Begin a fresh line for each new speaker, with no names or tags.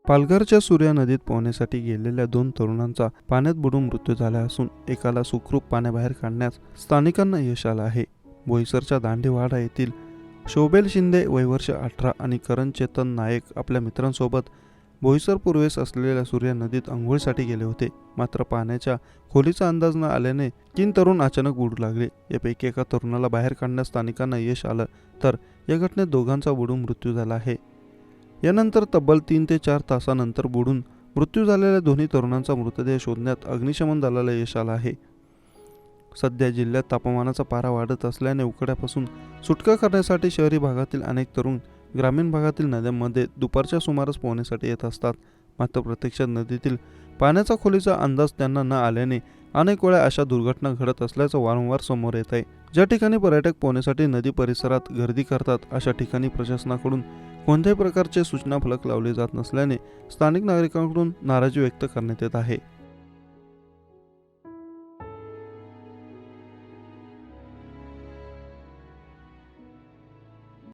पालघरच्या सूर्या नदीत पोहण्यासाठी गेलेल्या 2 तरुणांचा पाण्यात बुडून मृत्यू झाला असून एकाला सुखरूप पाण्याबाहेर काढण्यास स्थानिकांना यश आलं आहे. बोईसरच्या दांडेवाडा येथील शोभेल शिंदे वय वर्ष 18 आणि करण चेतन नायक आपल्या मित्रांसोबत बोईसर पूर्वेस असलेल्या सूर्या नदीत अंघोळीसाठी गेले होते. मात्र पाण्याच्या खोलीचा अंदाज न आल्याने 3 तरुण अचानक बुडू लागले. यापैकी एका तरुणाला बाहेर काढण्यास स्थानिकांना यश आलं, तर या घटनेत दोघांचा बुडून मृत्यू झाला आहे. यानंतर तब्बल 3 ते 4 तासानंतर बुडून मृत्यू झालेल्या दोन्ही तरुणांचा मृतदेह शोधण्यात अग्निशमन दलाला यश आलं आहे. सध्या जिल्ह्यात तापमानाचा पारा वाढत असल्याने उकाड्यापासून सुटका करण्यासाठी शहरी भागातील अनेक तरुण ग्रामीण भागातील नद्यांमध्ये दुपारच्या सुमारास पोहण्यासाठी येत असतात. मात्र प्रत्यक्षात नदीतील पाण्याचा खोलीचा अंदाज त्यांना न आल्याने अनेक वेळा अशा दुर्घटना घडत असल्याचं वारंवार समोर येत आहे. ज्या ठिकाणी पर्यटक पोहण्यासाठी नदी परिसरात गर्दी करतात अशा ठिकाणी प्रशासनाकडून कोणत्याही प्रकारचे सूचना फलक लावले जात नसल्याने स्थानिक नागरिकांकडून नाराजी व्यक्त करण्यात येत आहे.